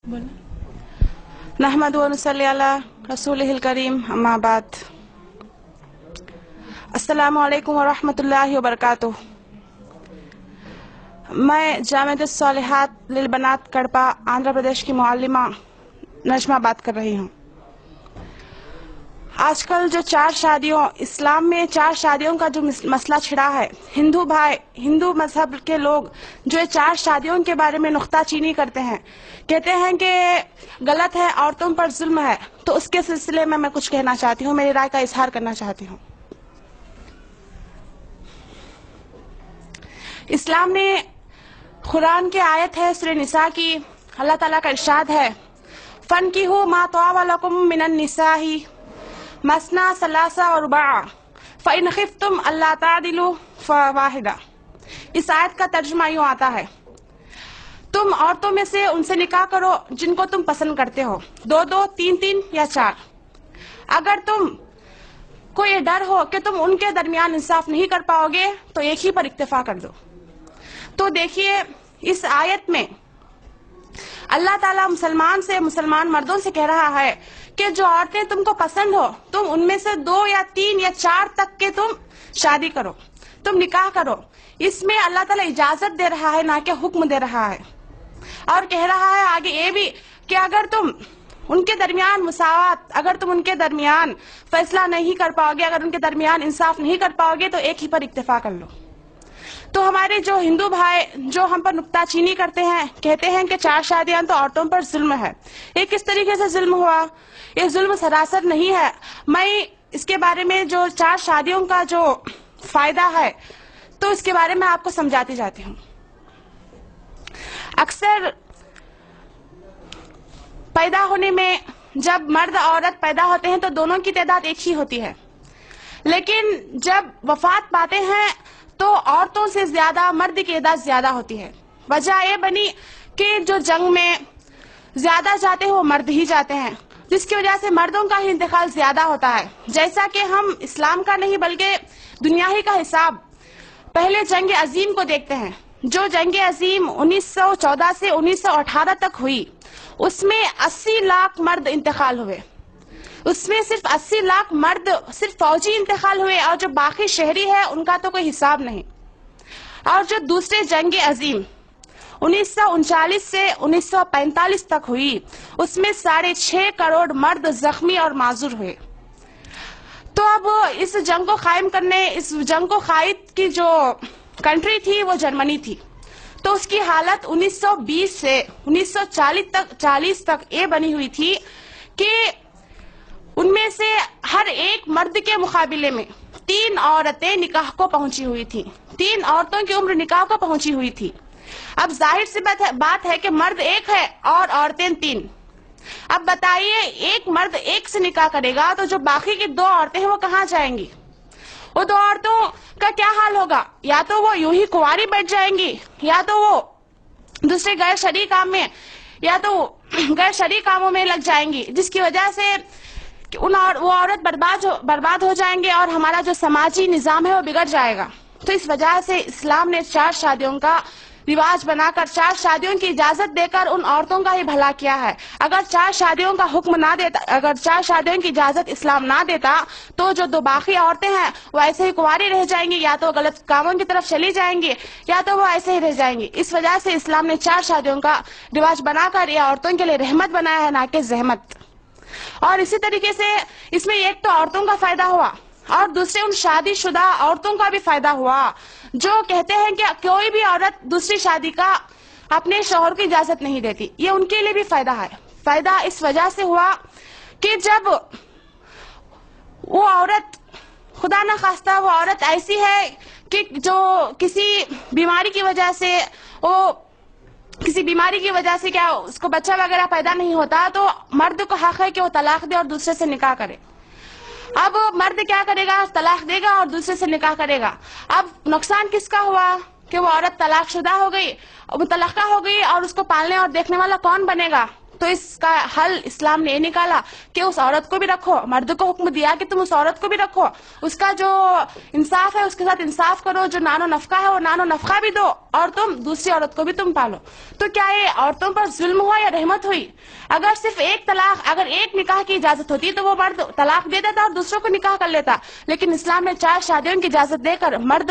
नहमदु व नसल्ली अला रसूलिहिल करीम अम्मा बाद। अस्सलामु अलैकुम व रहमतुल्लाहि व बरकातुह। मैं जामिअतुस सालिहात लिल बनात कड़पा आंध्र प्रदेश की मुअल्लिमा नजमा बात कर रही हूँ। आजकल जो इस्लाम में चार शादियों का जो मसला छिड़ा है, हिंदू मजहब के लोग जो ये चार शादियों के बारे में नुक्ताचीनी करते हैं, कहते हैं कि गलत है, औरतों पर जुल्म है। तो उसके सिलसिले में मैं कुछ कहना चाहती हूँ, मेरी राय का इजहार करना चाहती हूँ। इस्लाम ने कुरान की आयत है सूरह निसा की, अल्लाह ताला का इरशाद है, फनकिहू मा तवा लकुम मिनन निसाही मसना सलासा और रुबा फ़इन खिफ्तुम अल्ला तादिलु फवाहिदा। इस आयत का तर्जुमा यूं आता है, तुम औरतों में से उनसे निकाह करो जिनको तुम पसंद करते हो, दो दो, तीन तीन या चार। अगर तुम को ये डर हो कि तुम उनके दरमियान इंसाफ नहीं कर पाओगे तो एक ही पर इक्तिफा कर दो। तो देखिए, इस आयत में अल्लाह ताला मुसलमान मर्दों से कह रहा है कि जो औरतें तुमको पसंद हो, तुम उनमें से दो या तीन या चार तक के तुम शादी करो, तुम निकाह करो। इसमें अल्लाह ताला इजाजत दे रहा है, ना कि हुक्म दे रहा है। और कह रहा है आगे ये भी कि अगर तुम उनके दरमियान मुसावात, अगर तुम उनके दरमियान फैसला नहीं कर पाओगे, अगर उनके दरमियान इंसाफ नहीं कर पाओगे तो एक ही पर इक्तिफा कर लो। तो हमारे जो हिंदू भाई जो हम पर नुक्ताचीनी करते हैं, कहते हैं कि चार शादियां तो औरतों पर जुल्म है। ये किस तरीके से जुल्म हुआ? ये जुल्म सरासर नहीं है। मैं इसके बारे में जो चार शादियों का जो फायदा है तो इसके बारे में आपको समझाती जाती हूँ। अक्सर पैदा होने में जब मर्द औरत पैदा होते हैं तो दोनों की तादाद एक ही होती है, लेकिन जब वफात पाते हैं तो औरतों से ज्यादा मर्द की तादाद ज्यादा होती है। वजह ये बनी कि जो जंग में ज्यादा जाते हैं वो मर्द ही जाते हैं, जिसकी वजह से मर्दों का ही इंतकाल ज्यादा होता है। जैसा कि हम इस्लाम का नहीं बल्कि दुनिया ही का हिसाब पहले जंग अजीम को देखते हैं। जो जंग अजीम 1914 से 1918 तक हुई, उसमें 80 लाख मर्द इंतकाल हुए। उसमें सिर्फ 80 लाख मर्द सिर्फ फौजी इंतकाल हुए, और जो बाकी शहरी है उनका तो कोई हिसाब नहीं। और जो दूसरे जंग अजीम 1939 से 1945 तक हुई, उसमें 6.5 करोड़ मर्द जख्मी और माजूर हुए। तो अब इस जंग को कायम करने, इस जंग को कायद की जो कंट्री थी वो जर्मनी थी। तो उसकी हालत 1920 से 1940 तक ये बनी हुई थी कि उनमें से हर एक मर्द के मुकाबले में 3 औरतें निकाह को पहुंची हुई थी। 3 औरतों की उम्र निकाह को पहुंची हुई थी। अब जाहिर सी बात है कि मर्द एक है और औरतें 3। अब बताइए, एक मर्द एक से निकाह करेगा तो जो बाकी की 2 औरतें हैं वो कहाँ जाएंगी? वो 2 औरतों का क्या हाल होगा? या तो वो यूं ही कुंवारी बैठ जाएंगी, या तो वो दूसरे गैर शरई काम में, या तो गैर शरई कामों में लग जाएंगी, जिसकी वजह से वो औरत बर्बाद हो जाएंगे और हमारा जो समाजी निजाम है वो बिगड़ जाएगा। तो इस वजह से इस्लाम ने 4 शादियों का रिवाज बनाकर, 4 शादियों की इजाजत देकर उन औरतों का ही भला किया है। अगर 4 शादियों का हुक्म ना देता, अगर 4 शादियों की इजाजत इस्लाम ना देता तो जो 2 बाकी औरतें हैं वो ऐसे ही कुंवारी रह जाएंगी, या तो गलत कामों की तरफ चली जाएंगी, या तो वो ऐसे ही रह जाएंगी। इस वजह से इस्लाम ने 4 शादियों का रिवाज बनाकर ये औरतों के लिए रहमत बनाया है, ना कि जहमत। और इसी तरीके से इसमें एक तो औरतों का फायदा हुआ और दूसरे उन शादीशुदा औरतों का भी फायदा हुआ जो कहते हैं कि कोई भी औरत दूसरी शादी का अपने शौहर की इजाजत नहीं देती। ये उनके लिए भी फायदा है। फायदा इस वजह से हुआ कि जब वो औरत, खुदा न खास्ता वो औरत ऐसी है कि जो किसी बीमारी की वजह से क्या उसको बच्चा वगैरह पैदा नहीं होता, तो मर्द को हक है कि वो तलाक दे और दूसरे से निकाह करे। अब मर्द क्या करेगा? तलाक देगा और दूसरे से निकाह करेगा। अब नुकसान किसका हुआ कि वो औरत तलाकशुदा हो गई, मुतलका हो गई, और उसको पालने और देखने वाला कौन बनेगा? تو اس کا حل اسلام نے یہ نکالا کہ اس عورت کو بھی رکھو، مرد کو حکم دیا کہ تم اس عورت کو بھی رکھو، اس کا جو انصاف ہے اس کے ساتھ انصاف کرو، جو نان و نفقہ ہے وہ نان و نفقہ بھی دو، اور تم دوسری عورت کو بھی تم پالو۔ تو کیا یہ عورتوں پر ظلم ہوا یا رحمت ہوئی؟ اگر صرف ایک طلاق، اگر ایک نکاح کی اجازت ہوتی تو وہ مرد طلاق دے دیتا اور دوسروں کو نکاح کر لیتا، لیکن اسلام نے 4 شادیوں کی اجازت دے کر مرد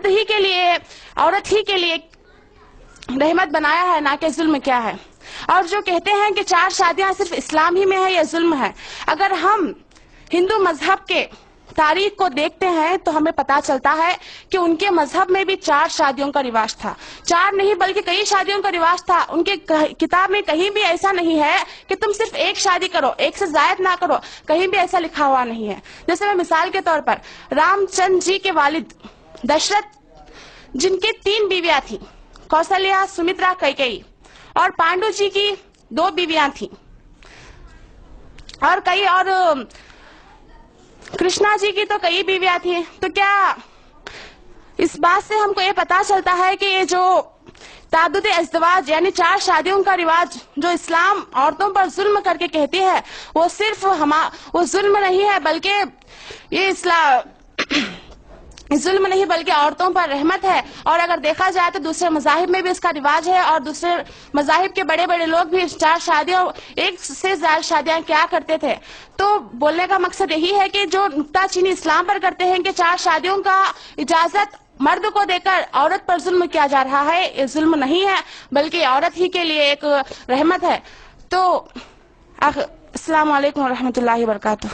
ہی کے لیے، عورت ہی کے لیے رحمت بنایا ہے، نہ کہ ظلم کیا ہے۔ اور جو کہتے ہیں کہ 4 شادیاں صرف اسلام ہی میں ہے یا ظلم ہے، اگر ہم ہندو مذہب کے تاریخ کو دیکھتے ہیں تو ہمیں پتا چلتا ہے کہ ان کے مذہب میں بھی 4 شادیوں کا رواج تھا، 4 نہیں بلکہ کئی شادیوں کا رواج تھا۔ ان کے کتاب میں کہیں بھی ایسا نہیں ہے کہ تم صرف ایک شادی کرو، ایک سے زائد نہ کرو، کہیں بھی ایسا لکھا ہوا نہیں ہے۔ جیسے میں مثال کے طور پر رام چندر جی کے والد دشرتھ، جن کی 3 بیویاں تھیں، کوسلیہ، سمترا، کیکئی، اور پانڈو جی کی 2 بیویاں تھیں، اور کرشنا جی کی تو کئی بیویاں تھیں۔ تو کیا اس بات سے ہم کو یہ پتا چلتا ہے کہ یہ جو تعدد ازدواج یعنی 4 شادیوں کا رواج جو اسلام عورتوں پر ظلم کر کے کہتی ہے، وہ صرف وہ ظلم نہیں ہے، بلکہ یہ ظلم نہیں بلکہ عورتوں پر رحمت ہے۔ اور اگر دیکھا جائے تو دوسرے مذاہب میں بھی اس کا رواج ہے، اور دوسرے مذاہب کے بڑے بڑے لوگ بھی 4 شادیوں، ایک سے زیادہ شادیاں کیا کرتے تھے۔ تو بولنے کا مقصد یہی ہے کہ جو نکتہ چینی اسلام پر کرتے ہیں کہ 4 شادیوں کا اجازت مرد کو دے کر عورت پر ظلم کیا جا رہا ہے، یہ ظلم نہیں ہے بلکہ عورت ہی کے لیے ایک رحمت ہے۔ تو السلام علیکم ورحمۃ اللہ وبرکاتہ۔